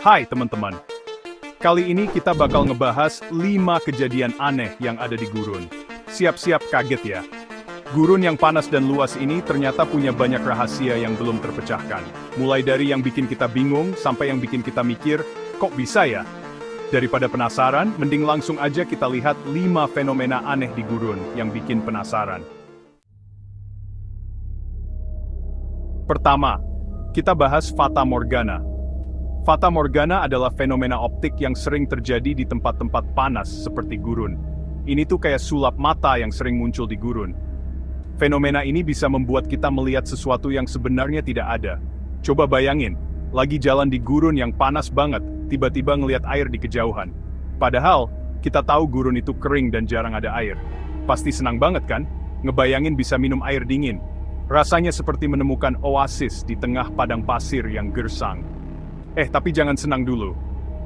Hai teman-teman, kali ini kita bakal ngebahas 5 kejadian aneh yang ada di gurun. Siap-siap kaget ya. Gurun yang panas dan luas ini ternyata punya banyak rahasia yang belum terpecahkan. Mulai dari yang bikin kita bingung, sampai yang bikin kita mikir, kok bisa ya? Daripada penasaran, mending langsung aja kita lihat 5 fenomena aneh di gurun yang bikin penasaran. Pertama, kita bahas Fata Morgana. Fata Morgana adalah fenomena optik yang sering terjadi di tempat-tempat panas seperti gurun. Ini tuh kayak sulap mata yang sering muncul di gurun. Fenomena ini bisa membuat kita melihat sesuatu yang sebenarnya tidak ada. Coba bayangin, lagi jalan di gurun yang panas banget, tiba-tiba ngelihat air di kejauhan. Padahal, kita tahu gurun itu kering dan jarang ada air. Pasti senang banget kan? Ngebayangin bisa minum air dingin. Rasanya seperti menemukan oasis di tengah padang pasir yang gersang. Tapi jangan senang dulu.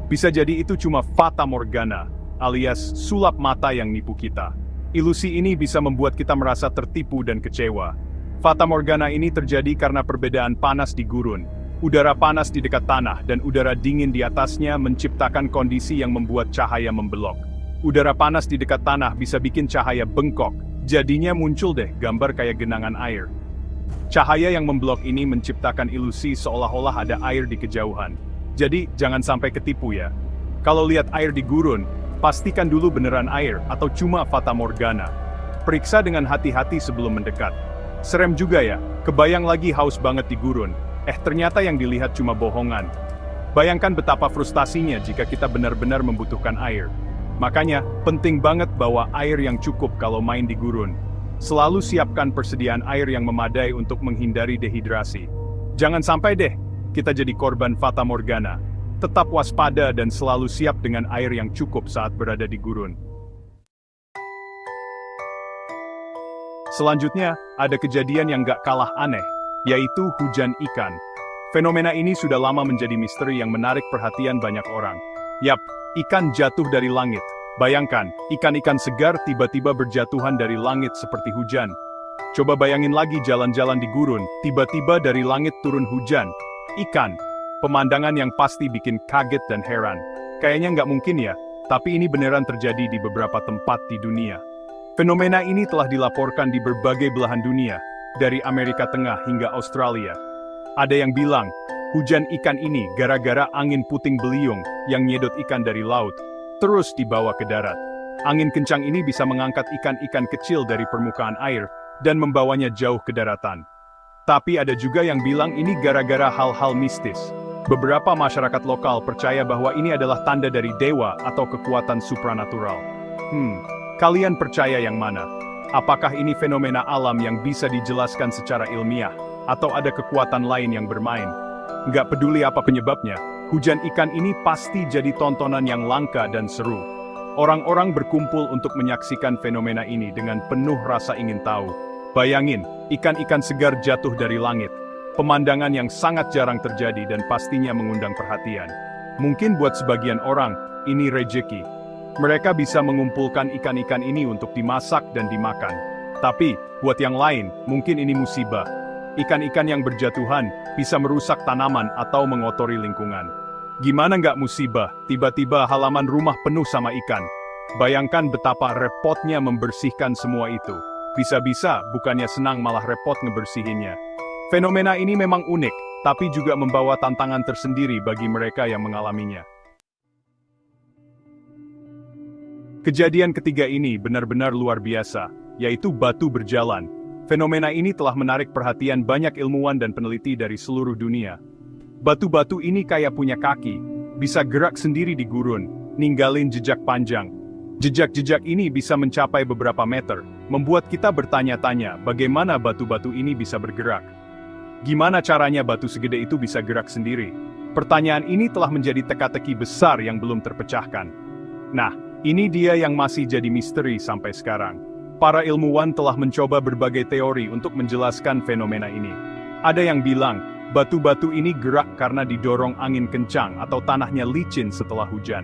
Bisa jadi itu cuma Fata Morgana, alias sulap mata yang nipu kita. Ilusi ini bisa membuat kita merasa tertipu dan kecewa. Fata Morgana ini terjadi karena perbedaan panas di gurun. Udara panas di dekat tanah dan udara dingin di atasnya menciptakan kondisi yang membuat cahaya membelok. Udara panas di dekat tanah bisa bikin cahaya bengkok, jadinya muncul deh gambar kayak genangan air. Cahaya yang memblok ini menciptakan ilusi seolah-olah ada air di kejauhan. Jadi, jangan sampai ketipu ya. Kalau lihat air di gurun, pastikan dulu beneran air atau cuma Fata Morgana. Periksa dengan hati-hati sebelum mendekat. Serem juga ya, kebayang lagi haus banget di gurun. Ternyata yang dilihat cuma bohongan. Bayangkan betapa frustasinya jika kita benar-benar membutuhkan air. Makanya, penting banget bawa air yang cukup kalau main di gurun. Selalu siapkan persediaan air yang memadai untuk menghindari dehidrasi. Jangan sampai deh, kita jadi korban Fata Morgana. Tetap waspada dan selalu siap dengan air yang cukup saat berada di gurun. Selanjutnya, ada kejadian yang gak kalah aneh, yaitu hujan ikan. Fenomena ini sudah lama menjadi misteri yang menarik perhatian banyak orang. Yap, ikan jatuh dari langit. Bayangkan, ikan-ikan segar tiba-tiba berjatuhan dari langit seperti hujan. Coba bayangin lagi jalan-jalan di gurun, tiba-tiba dari langit turun hujan. Ikan. Pemandangan yang pasti bikin kaget dan heran. Kayaknya nggak mungkin ya, tapi ini beneran terjadi di beberapa tempat di dunia. Fenomena ini telah dilaporkan di berbagai belahan dunia, dari Amerika Tengah hingga Australia. Ada yang bilang, hujan ikan ini gara-gara angin puting beliung yang nyedot ikan dari laut, terus dibawa ke darat. Angin kencang ini bisa mengangkat ikan-ikan kecil dari permukaan air, dan membawanya jauh ke daratan. Tapi ada juga yang bilang ini gara-gara hal-hal mistis. Beberapa masyarakat lokal percaya bahwa ini adalah tanda dari dewa atau kekuatan supranatural. Kalian percaya yang mana? Apakah ini fenomena alam yang bisa dijelaskan secara ilmiah? Atau ada kekuatan lain yang bermain? Nggak peduli apa penyebabnya, hujan ikan ini pasti jadi tontonan yang langka dan seru. Orang-orang berkumpul untuk menyaksikan fenomena ini dengan penuh rasa ingin tahu. Bayangin, ikan-ikan segar jatuh dari langit. Pemandangan yang sangat jarang terjadi dan pastinya mengundang perhatian. Mungkin buat sebagian orang, ini rejeki. Mereka bisa mengumpulkan ikan-ikan ini untuk dimasak dan dimakan. Tapi, buat yang lain, mungkin ini musibah. Ikan-ikan yang berjatuhan bisa merusak tanaman atau mengotori lingkungan. Gimana nggak musibah, tiba-tiba halaman rumah penuh sama ikan. Bayangkan betapa repotnya membersihkan semua itu. Bisa-bisa bukannya senang malah repot ngebersihinnya. Fenomena ini memang unik, tapi juga membawa tantangan tersendiri bagi mereka yang mengalaminya. Kejadian ketiga ini benar-benar luar biasa, yaitu batu berjalan. Fenomena ini telah menarik perhatian banyak ilmuwan dan peneliti dari seluruh dunia. Batu-batu ini kayak punya kaki, bisa gerak sendiri di gurun, ninggalin jejak panjang. Jejak-jejak ini bisa mencapai beberapa meter, membuat kita bertanya-tanya bagaimana batu-batu ini bisa bergerak. Gimana caranya batu segede itu bisa gerak sendiri? Pertanyaan ini telah menjadi teka-teki besar yang belum terpecahkan. Nah, ini dia yang masih jadi misteri sampai sekarang. Para ilmuwan telah mencoba berbagai teori untuk menjelaskan fenomena ini. Ada yang bilang, batu-batu ini gerak karena didorong angin kencang atau tanahnya licin setelah hujan.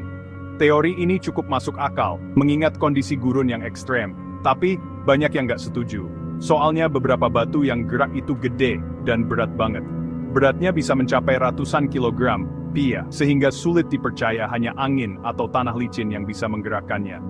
Teori ini cukup masuk akal, mengingat kondisi gurun yang ekstrem. Tapi, banyak yang nggak setuju. Soalnya beberapa batu yang gerak itu gede dan berat banget. Beratnya bisa mencapai ratusan kilogram, Iya, sehingga sulit dipercaya hanya angin atau tanah licin yang bisa menggerakkannya.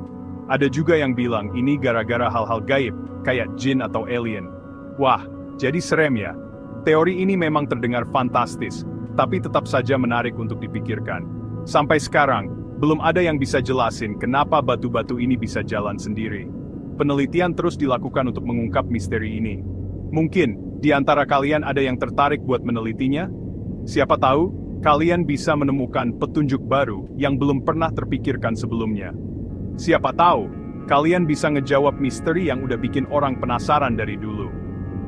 Ada juga yang bilang ini gara-gara hal-hal gaib, kayak jin atau alien. Wah, jadi serem ya. Teori ini memang terdengar fantastis, tapi tetap saja menarik untuk dipikirkan. Sampai sekarang, belum ada yang bisa jelasin kenapa batu-batu ini bisa jalan sendiri. Penelitian terus dilakukan untuk mengungkap misteri ini. Mungkin, di antara kalian ada yang tertarik buat menelitinya? Siapa tahu, kalian bisa menemukan petunjuk baru yang belum pernah terpikirkan sebelumnya. Siapa tahu, kalian bisa ngejawab misteri yang udah bikin orang penasaran dari dulu.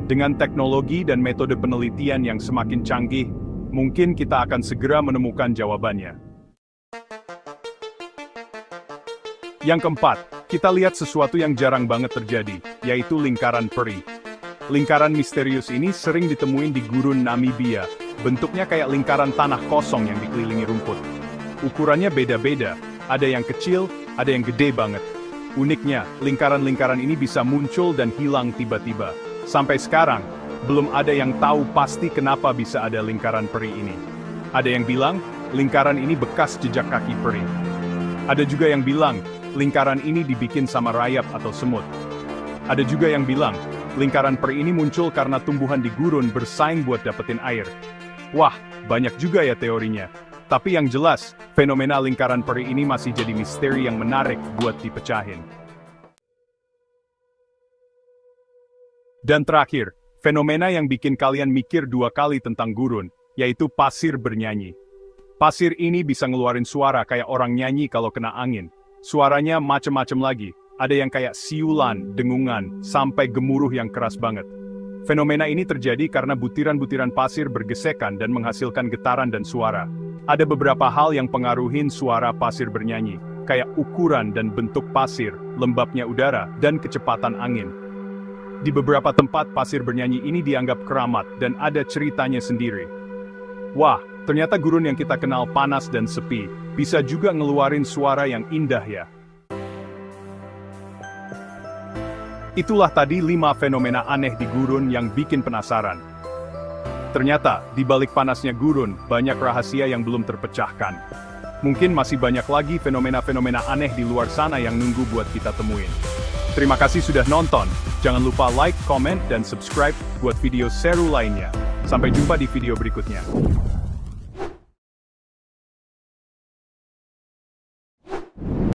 Dengan teknologi dan metode penelitian yang semakin canggih, mungkin kita akan segera menemukan jawabannya. Yang keempat, kita lihat sesuatu yang jarang banget terjadi, yaitu lingkaran peri. Lingkaran misterius ini sering ditemuin di gurun Namibia. Bentuknya kayak lingkaran tanah kosong yang dikelilingi rumput. Ukurannya beda-beda, ada yang kecil, ada yang gede banget. Uniknya, lingkaran-lingkaran ini bisa muncul dan hilang tiba-tiba. Sampai sekarang, belum ada yang tahu pasti kenapa bisa ada lingkaran peri ini. Ada yang bilang, lingkaran ini bekas jejak kaki peri. Ada juga yang bilang, lingkaran ini dibikin sama rayap atau semut. Ada juga yang bilang, lingkaran peri ini muncul karena tumbuhan di gurun bersaing buat dapetin air. Wah, banyak juga ya teorinya. Tapi yang jelas, fenomena lingkaran peri ini masih jadi misteri yang menarik buat dipecahin. Dan terakhir, fenomena yang bikin kalian mikir dua kali tentang gurun, yaitu pasir bernyanyi. Pasir ini bisa ngeluarin suara kayak orang nyanyi kalau kena angin. Suaranya macem-macem lagi, ada yang kayak siulan, dengungan, sampai gemuruh yang keras banget. Fenomena ini terjadi karena butiran-butiran pasir bergesekan dan menghasilkan getaran dan suara. Ada beberapa hal yang pengaruhin suara pasir bernyanyi, kayak ukuran dan bentuk pasir, lembabnya udara, dan kecepatan angin. Di beberapa tempat pasir bernyanyi ini dianggap keramat dan ada ceritanya sendiri. Wah, ternyata gurun yang kita kenal panas dan sepi, bisa juga ngeluarin suara yang indah ya. Itulah tadi 5 fenomena aneh di gurun yang bikin penasaran. Ternyata, di balik panasnya gurun, banyak rahasia yang belum terpecahkan. Mungkin masih banyak lagi fenomena-fenomena aneh di luar sana yang nunggu buat kita temuin. Terima kasih sudah nonton. Jangan lupa like, comment, dan subscribe buat video seru lainnya. Sampai jumpa di video berikutnya.